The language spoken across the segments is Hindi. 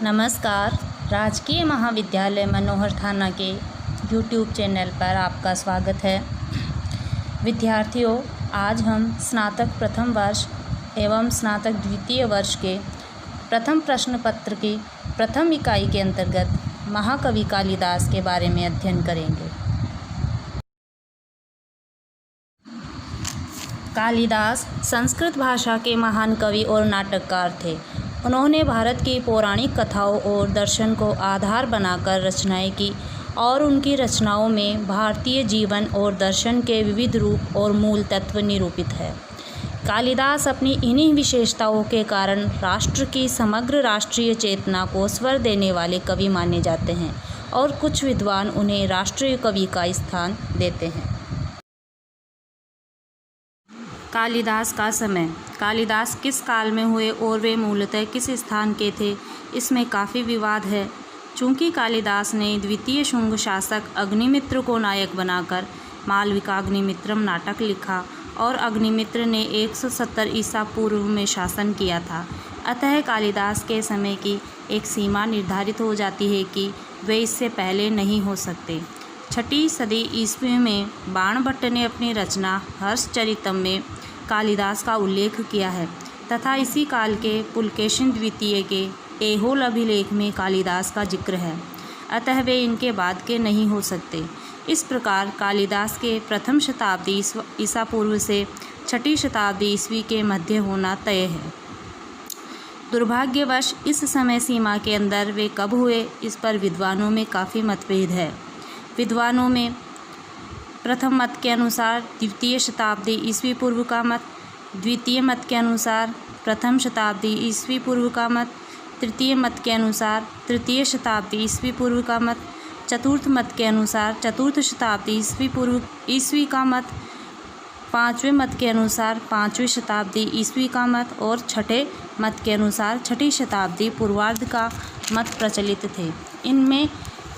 नमस्कार। राजकीय महाविद्यालय मनोहर थाना के यूट्यूब चैनल पर आपका स्वागत है। विद्यार्थियों, आज हम स्नातक प्रथम वर्ष एवं स्नातक द्वितीय वर्ष के प्रथम प्रश्न पत्र की प्रथम इकाई के अंतर्गत महाकवि कालिदास के बारे में अध्ययन करेंगे। कालिदास संस्कृत भाषा के महान कवि और नाटककार थे। उन्होंने भारत की पौराणिक कथाओं और दर्शन को आधार बनाकर रचनाएं की और उनकी रचनाओं में भारतीय जीवन और दर्शन के विविध रूप और मूल तत्व निरूपित है। कालिदास अपनी इन्हीं विशेषताओं के कारण राष्ट्र की समग्र राष्ट्रीय चेतना को स्वर देने वाले कवि माने जाते हैं और कुछ विद्वान उन्हें राष्ट्रीय कवि का स्थान देते हैं। कालिदास का समय। कालिदास किस काल में हुए और वे मूलतः किस स्थान के थे, इसमें काफ़ी विवाद है। चूँकि कालिदास ने द्वितीय शुंग शासक अग्निमित्र को नायक बनाकर मालविकाग्निमित्रम नाटक लिखा और अग्निमित्र ने 170 ईसा पूर्व में शासन किया था, अतः कालिदास के समय की एक सीमा निर्धारित हो जाती है कि वे इससे पहले नहीं हो सकते। 6वीं सदी ईस्वी में बाणभट्ट ने अपनी रचना हर्षचरितम में कालिदास का उल्लेख किया है तथा इसी काल के पुलकेशिन द्वितीय के ऐहोल अभिलेख में कालिदास का जिक्र है, अतः वे इनके बाद के नहीं हो सकते। इस प्रकार कालिदास के प्रथम शताब्दी ईसा पूर्व से 6वीं शताब्दी ईस्वी के मध्य होना तय है। दुर्भाग्यवश इस समय सीमा के अंदर वे कब हुए, इस पर विद्वानों में काफ़ी मतभेद है। विद्वानों में प्रथम मत के अनुसार द्वितीय शताब्दी ईस्वी पूर्व का मत, द्वितीय मत के अनुसार प्रथम शताब्दी ईस्वी पूर्व का मत, तृतीय मत के अनुसार तृतीय शताब्दी ईस्वी पूर्व का मत, चतुर्थ मत के अनुसार चतुर्थ शताब्दी ईस्वी पूर्व ईस्वी का मत, पाँचवें मत के अनुसार 5वीं शताब्दी ईस्वी का मत और छठे मत के अनुसार 6वीं शताब्दी पूर्वार्ध का मत प्रचलित थे। इनमें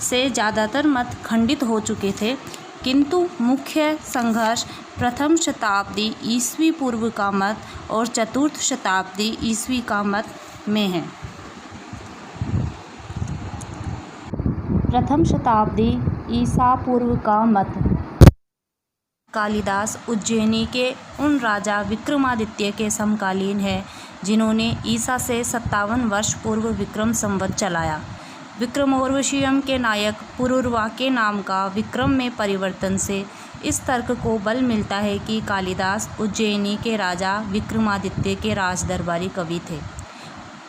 से ज़्यादातर मत खंडित हो चुके थे, किंतु मुख्य संघर्ष प्रथम शताब्दी ईस्वी पूर्व का मत और चतुर्थ शताब्दी ईस्वी का मत में है। प्रथम शताब्दी ईसा पूर्व का मत। कालिदास उज्जैनी के उन राजा विक्रमादित्य के समकालीन है जिन्होंने ईसा से 57 वर्ष पूर्व विक्रम संवत चलाया। विक्रमोर्वशीयम के नायक पुरुरवा के नाम का विक्रम में परिवर्तन से इस तर्क को बल मिलता है कि कालिदास उज्जैनी के राजा विक्रमादित्य के राजदरबारी कवि थे।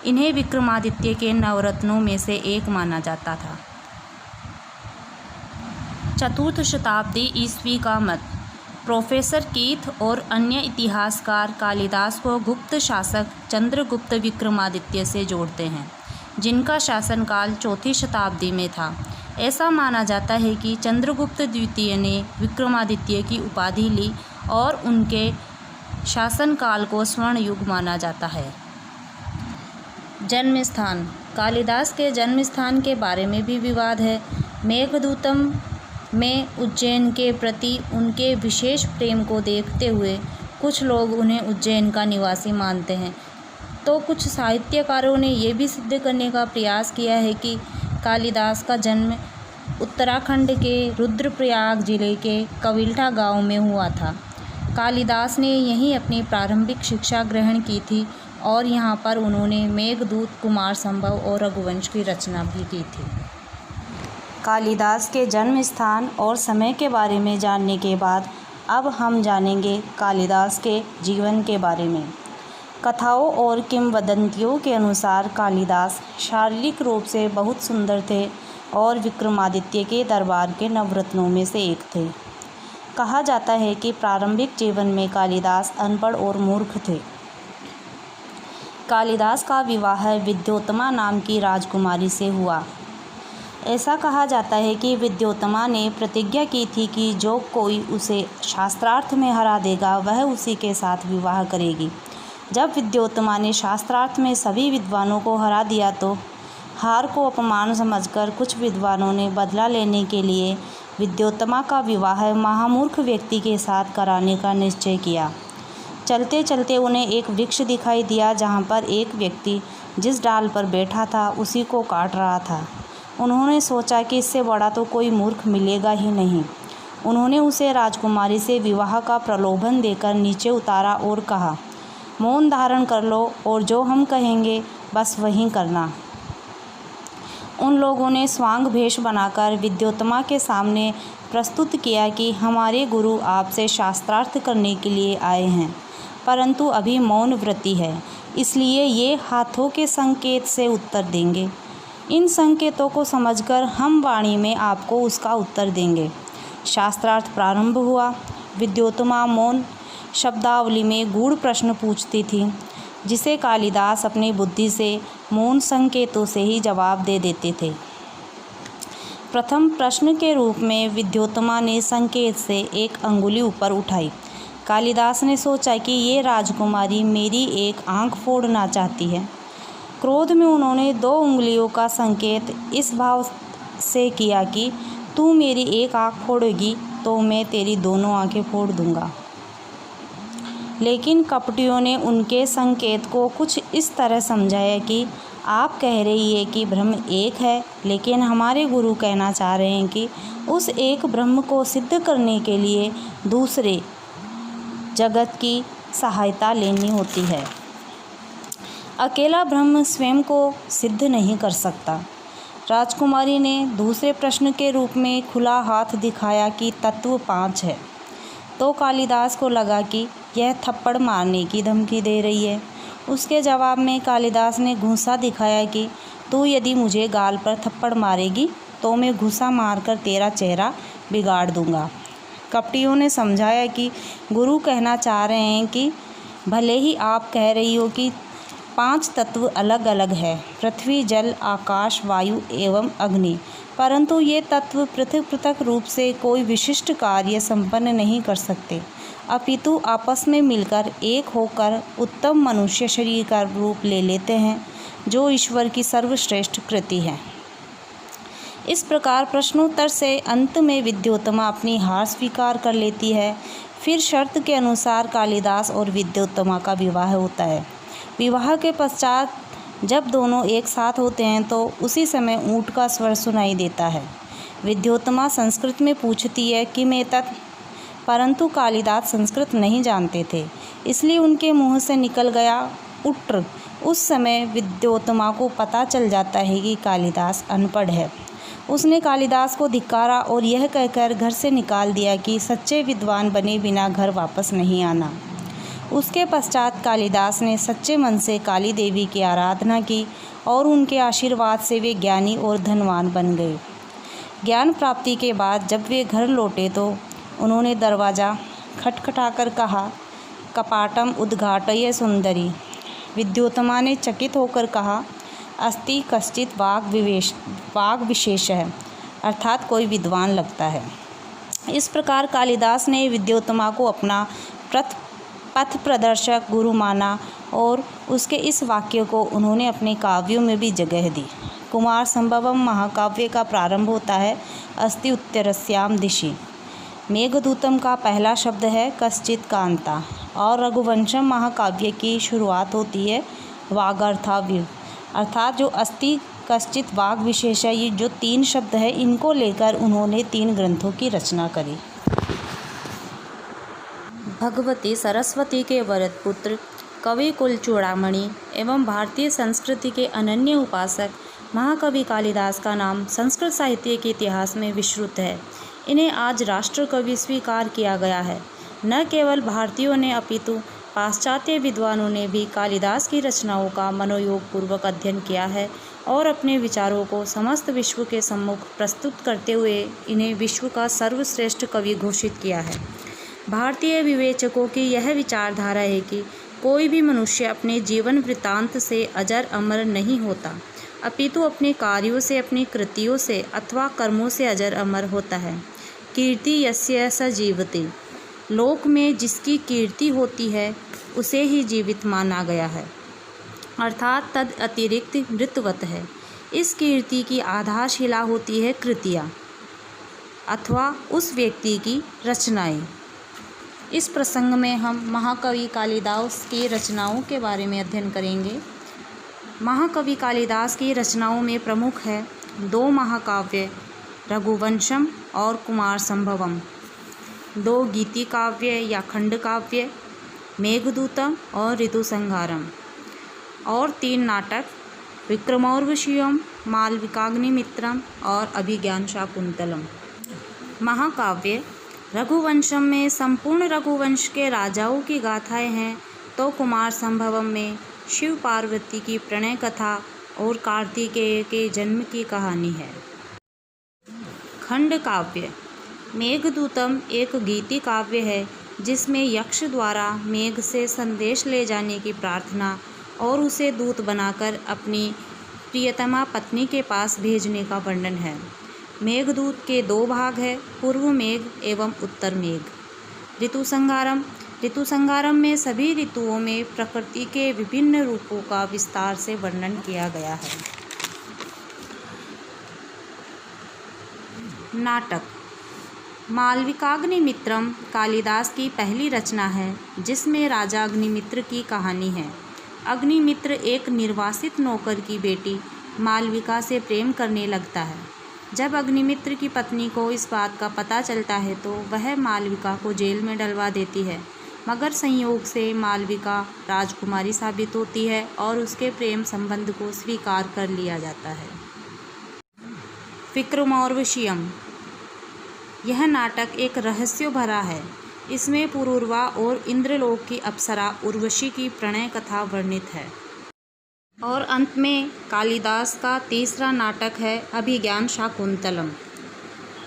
इन्हें विक्रमादित्य के नवरत्नों में से एक माना जाता था। चतुर्थ शताब्दी ईस्वी का मत। प्रोफेसर कीथ और अन्य इतिहासकार कालिदास को गुप्त शासक चंद्रगुप्त विक्रमादित्य से जोड़ते हैं, जिनका शासनकाल 4वीं शताब्दी में था। ऐसा माना जाता है कि चंद्रगुप्त द्वितीय ने विक्रमादित्य की उपाधि ली और उनके शासनकाल को स्वर्ण युग माना जाता है। जन्म स्थान। कालिदास के जन्म स्थान के बारे में भी विवाद है। मेघदूतम में उज्जैन के प्रति उनके विशेष प्रेम को देखते हुए कुछ लोग उन्हें उज्जैन का निवासी मानते हैं, तो कुछ साहित्यकारों ने यह भी सिद्ध करने का प्रयास किया है कि कालिदास का जन्म उत्तराखंड के रुद्रप्रयाग जिले के कविल्ठा गांव में हुआ था। कालिदास ने यहीं अपनी प्रारंभिक शिक्षा ग्रहण की थी और यहाँ पर उन्होंने मेघदूत, कुमार संभव और रघुवंश की रचना भी की थी। कालिदास के जन्म स्थान और समय के बारे में जानने के बाद अब हम जानेंगे कालिदास के जीवन के बारे में। कथाओं और किंवदंतियों के अनुसार कालिदास शारीरिक रूप से बहुत सुंदर थे और विक्रमादित्य के दरबार के नवरत्नों में से एक थे। कहा जाता है कि प्रारंभिक जीवन में कालिदास अनपढ़ और मूर्ख थे। कालिदास का विवाह विद्योत्तमा नाम की राजकुमारी से हुआ। ऐसा कहा जाता है कि विद्योत्तमा ने प्रतिज्ञा की थी कि जो कोई उसे शास्त्रार्थ में हरा देगा वह उसी के साथ विवाह करेगी। जब विद्योत्तमा ने शास्त्रार्थ में सभी विद्वानों को हरा दिया तो हार को अपमान समझकर कुछ विद्वानों ने बदला लेने के लिए विद्योत्तमा का विवाह महामूर्ख व्यक्ति के साथ कराने का निश्चय किया। चलते चलते उन्हें एक वृक्ष दिखाई दिया जहाँ पर एक व्यक्ति जिस डाल पर बैठा था उसी को काट रहा था। उन्होंने सोचा कि इससे बड़ा तो कोई मूर्ख मिलेगा ही नहीं। उन्होंने उसे राजकुमारी से विवाह का प्रलोभन देकर नीचे उतारा और कहा, मौन धारण कर लो और जो हम कहेंगे बस वही करना। उन लोगों ने स्वांग भेष बनाकर विद्योत्तमा के सामने प्रस्तुत किया कि हमारे गुरु आपसे शास्त्रार्थ करने के लिए आए हैं, परंतु अभी मौन व्रती है, इसलिए ये हाथों के संकेत से उत्तर देंगे। इन संकेतों को समझकर हम वाणी में आपको उसका उत्तर देंगे। शास्त्रार्थ प्रारंभ हुआ। विद्योत्तमा मौन शब्दावली में गूढ़ प्रश्न पूछती थी, जिसे कालिदास अपनी बुद्धि से मौन संकेतों से ही जवाब दे देते थे। प्रथम प्रश्न के रूप में विद्योत्तमा ने संकेत से एक अंगुली ऊपर उठाई। कालिदास ने सोचा कि ये राजकुमारी मेरी एक आंख फोड़ना चाहती है। क्रोध में उन्होंने 2 उंगलियों का संकेत इस भाव से किया कि तू मेरी एक आंख फोड़ेगी तो मैं तेरी दोनों आंखें फोड़ दूंगा। लेकिन कपटियों ने उनके संकेत को कुछ इस तरह समझाया कि आप कह रही है कि ब्रह्म एक है, लेकिन हमारे गुरु कहना चाह रहे हैं कि उस एक ब्रह्म को सिद्ध करने के लिए दूसरे जगत की सहायता लेनी होती है। अकेला ब्रह्म स्वयं को सिद्ध नहीं कर सकता। राजकुमारी ने दूसरे प्रश्न के रूप में खुला हाथ दिखाया कि तत्व 5 है। तो कालिदास को लगा कि यह थप्पड़ मारने की धमकी दे रही है। उसके जवाब में कालिदास ने घूंसा दिखाया कि तू यदि मुझे गाल पर थप्पड़ मारेगी तो मैं घूंसा मारकर तेरा चेहरा बिगाड़ दूंगा। कपटियों ने समझाया कि गुरु कहना चाह रहे हैं कि भले ही आप कह रही हो कि 5 तत्व अलग अलग है, पृथ्वी, जल, आकाश, वायु एवं अग्नि, परंतु ये तत्व पृथक पृथक रूप से कोई विशिष्ट कार्य संपन्न नहीं कर सकते, अपितु आपस में मिलकर एक होकर उत्तम मनुष्य शरीर का रूप ले लेते हैं, जो ईश्वर की सर्वश्रेष्ठ कृति है। इस प्रकार प्रश्नोत्तर से अंत में विद्योत्तमा अपनी हार स्वीकार कर लेती है। फिर शर्त के अनुसार कालिदास और विद्योत्तमा का विवाह होता है। विवाह के पश्चात जब दोनों एक साथ होते हैं तो उसी समय ऊँट का स्वर सुनाई देता है। विद्योत्तमा संस्कृत में पूछती है कि मैं परंतु कालिदास संस्कृत नहीं जानते थे, इसलिए उनके मुंह से निकल गया उट्र। उस समय विद्योत्तमा को पता चल जाता है कि कालिदास अनपढ़ है। उसने कालिदास को धिक्कारा और यह कहकर घर से निकाल दिया कि सच्चे विद्वान बने बिना घर वापस नहीं आना। उसके पश्चात कालिदास ने सच्चे मन से काली देवी की आराधना की और उनके आशीर्वाद से वे ज्ञानी और धनवान बन गए। ज्ञान प्राप्ति के बाद जब वे घर लौटे तो उन्होंने दरवाज़ा खटखटाकर कहा, कपाटम उद्घाटय सुंदरी। विद्योत्तमा ने चकित होकर कहा, अस्ति कश्चित वाग विशेष है, अर्थात कोई विद्वान लगता है। इस प्रकार कालिदास ने विद्योत्तमा को अपना पथ प्रदर्शक गुरु माना और उसके इस वाक्य को उन्होंने अपने काव्यों में भी जगह दी। कुमार संभवम महाकाव्य का प्रारंभ होता है अस्ति उत्तरस्याम दिशि। मेघदूतम का पहला शब्द है कश्चित कांता और रघुवंशम महाकाव्य की शुरुआत होती है वागर्थाव्य, अर्थात जो अस्ति कश्चित वाग विशेष है। ये जो 3 शब्द है इनको लेकर उन्होंने 3 ग्रंथों की रचना करी। भगवती सरस्वती के वरद पुत्र, कवि कुल चूड़ामणि एवं भारतीय संस्कृति के अनन्य उपासक महाकवि कालिदास का नाम संस्कृत साहित्य के इतिहास में विश्रुत है। इन्हें आज राष्ट्र कवि स्वीकार किया गया है। न केवल भारतीयों ने अपितु पाश्चात्य विद्वानों ने भी कालिदास की रचनाओं का मनोयोग पूर्वक अध्ययन किया है और अपने विचारों को समस्त विश्व के सम्मुख प्रस्तुत करते हुए इन्हें विश्व का सर्वश्रेष्ठ कवि घोषित किया है। भारतीय विवेचकों की यह विचारधारा है कि कोई भी मनुष्य अपने जीवन वृत्तांत से अजर अमर नहीं होता, अपितु अपने कार्यों से, अपनी कृतियों से अथवा कर्मों से अजर अमर होता है। कीर्ति यस्य स जीवति, लोक में जिसकी कीर्ति होती है उसे ही जीवित माना गया है, अर्थात तद अतिरिक्त मृतवत है। इस कीर्ति की आधारशिला होती है कृतियाँ अथवा उस व्यक्ति की रचनाएं। इस प्रसंग में हम महाकवि कालिदास की रचनाओं के बारे में अध्ययन करेंगे। महाकवि कालिदास की रचनाओं में प्रमुख है 2 महाकाव्य रघुवंशम और कुमार संभवम, 2 गीति काव्य या खंड काव्य मेघदूतम और ऋतुसंहारम, और 3 नाटक विक्रमोर्वशीयम, मालविकाग्निमित्रम और अभिज्ञान शाकुंतलम। महाकाव्य रघुवंशम में संपूर्ण रघुवंश के राजाओं की गाथाएं हैं, तो कुमार संभवम में शिव पार्वती की प्रणय कथा और कार्तिकेय के जन्म की कहानी है। खंड काव्य मेघदूतम एक गीति काव्य है जिसमें यक्ष द्वारा मेघ से संदेश ले जाने की प्रार्थना और उसे दूत बनाकर अपनी प्रियतमा पत्नी के पास भेजने का वर्णन है। मेघदूत के 2 भाग हैं, पूर्व मेघ एवं उत्तर मेघ। ऋतुसंहारम में सभी ऋतुओं में प्रकृति के विभिन्न रूपों का विस्तार से वर्णन किया गया है। नाटक मालविकाग्निमित्रम कालिदास की पहली रचना है जिसमें राजा अग्निमित्र की कहानी है। अग्निमित्र एक निर्वासित नौकर की बेटी मालविका से प्रेम करने लगता है। जब अग्निमित्र की पत्नी को इस बात का पता चलता है तो वह मालविका को जेल में डलवा देती है, मगर संयोग से मालविका राजकुमारी साबित होती है और उसके प्रेम संबंध को स्वीकार कर लिया जाता है। विक्रमोर्वशीयम यह नाटक एक रहस्य भरा है। इसमें पुरूरवा और इंद्रलोक की अप्सरा उर्वशी की प्रणय कथा वर्णित है। और अंत में कालिदास का तीसरा नाटक है अभिज्ञान शाकुंतलम।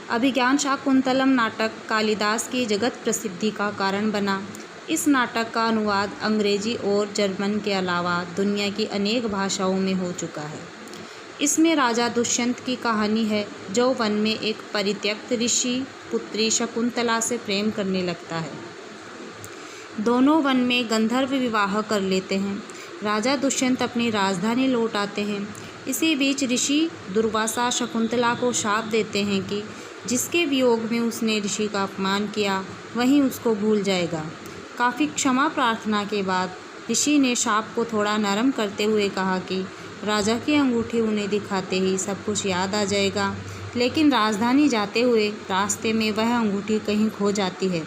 अभिज्ञान शाकुंतलम नाटक कालिदास की जगत प्रसिद्धि का कारण बना। इस नाटक का अनुवाद अंग्रेजी और जर्मन के अलावा दुनिया की अनेक भाषाओं में हो चुका है। इसमें राजा दुष्यंत की कहानी है जो वन में एक परित्यक्त ऋषि पुत्री शकुंतला से प्रेम करने लगता है। दोनों वन में गंधर्व विवाह कर लेते हैं। राजा दुष्यंत अपनी राजधानी लौट आते हैं। इसी बीच ऋषि दुर्वासा शकुंतला को शाप देते हैं कि जिसके वियोग में उसने ऋषि का अपमान किया वहीं उसको भूल जाएगा। काफ़ी क्षमा प्रार्थना के बाद ऋषि ने शाप को थोड़ा नरम करते हुए कहा कि राजा की अंगूठी उन्हें दिखाते ही सब कुछ याद आ जाएगा, लेकिन राजधानी जाते हुए रास्ते में वह अंगूठी कहीं खो जाती है।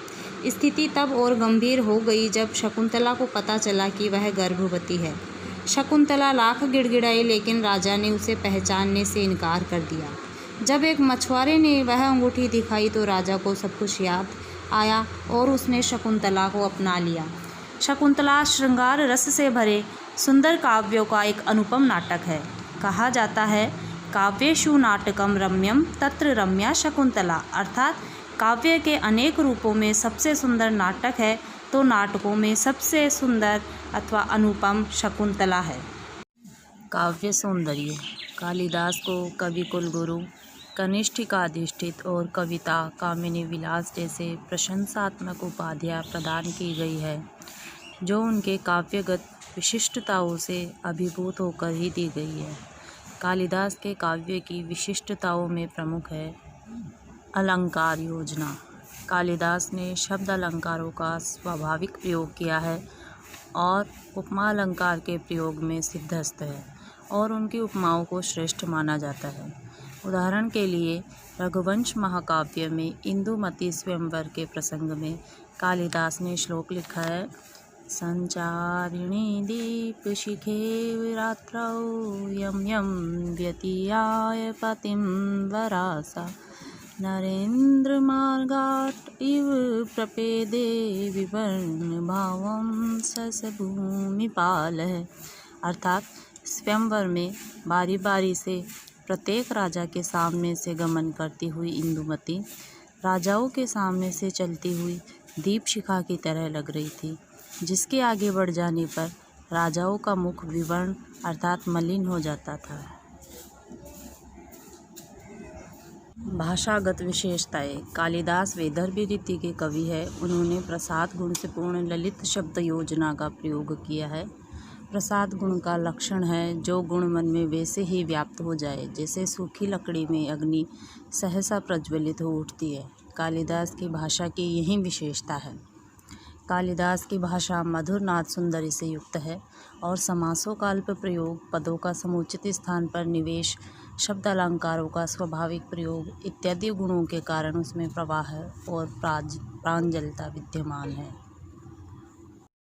स्थिति तब और गंभीर हो गई जब शकुंतला को पता चला कि वह गर्भवती है। शकुंतला लाख गिड़गिड़ाई, लेकिन राजा ने उसे पहचानने से इनकार कर दिया। जब एक मछुआरे ने वह अंगूठी दिखाई तो राजा को सब कुछ याद आया और उसने शकुंतला को अपना लिया। शकुंतला श्रृंगार रस से भरे सुंदर काव्यों का एक अनुपम नाटक है। कहा जाता है काव्येषु नाटकम रम्यम तत्र रम्या शकुंतला, अर्थात काव्य के अनेक रूपों में सबसे सुंदर नाटक है तो नाटकों में सबसे सुंदर अथवा अनुपम शकुंतला है। काव्य सौंदर्य कालिदास को कवि कुलगुरु कनिष्ठिकाधिष्ठित और कविता कामिनी विलास जैसे प्रशंसात्मक उपाधियाँ प्रदान की गई है, जो उनके काव्यगत विशिष्टताओं से अभिभूत होकर ही दी गई है। कालिदास के काव्य की विशिष्टताओं में प्रमुख है अलंकार योजना। कालिदास ने शब्द अलंकारों का स्वाभाविक प्रयोग किया है और उपमा अलंकार के प्रयोग में सिद्धहस्त है और उनकी उपमाओं को श्रेष्ठ माना जाता है। उदाहरण के लिए रघुवंश महाकाव्य में इंदुमती स्वयंवर के प्रसंग में कालिदास ने श्लोक लिखा है संचारिणी दीपशिखे रात्रौ यं यं व्यतीयाय पतिं वरासा नरेन्द्रमार्गाट इव प्रपेदे विवर्ण भावं ससभूमिपाल है। अर्थात स्वयंवर में बारी बारी से प्रत्येक राजा के सामने से गमन करती हुई इंदुमती राजाओं के सामने से चलती हुई दीप शिखा की तरह लग रही थी, जिसके आगे बढ़ जाने पर राजाओं का मुख विवर्ण अर्थात मलिन हो जाता था। भाषागत विशेषताएं कालिदास वैदर्भी रीति के कवि है। उन्होंने प्रसाद गुण से पूर्ण ललित शब्द योजना का प्रयोग किया है। प्रसाद गुण का लक्षण है जो गुण मन में वैसे ही व्याप्त हो जाए जैसे सूखी लकड़ी में अग्नि सहसा प्रज्वलित हो उठती है। कालिदास की भाषा की यही विशेषता है। कालिदास की भाषा मधुर नाद सुंदरी से युक्त है और समासों का अल्प प्रयोग, पदों का समुचित स्थान पर निवेश, शब्द अलंकारों का स्वाभाविक प्रयोग इत्यादि गुणों के कारण उसमें प्रवाह और प्रांजलता विद्यमान है।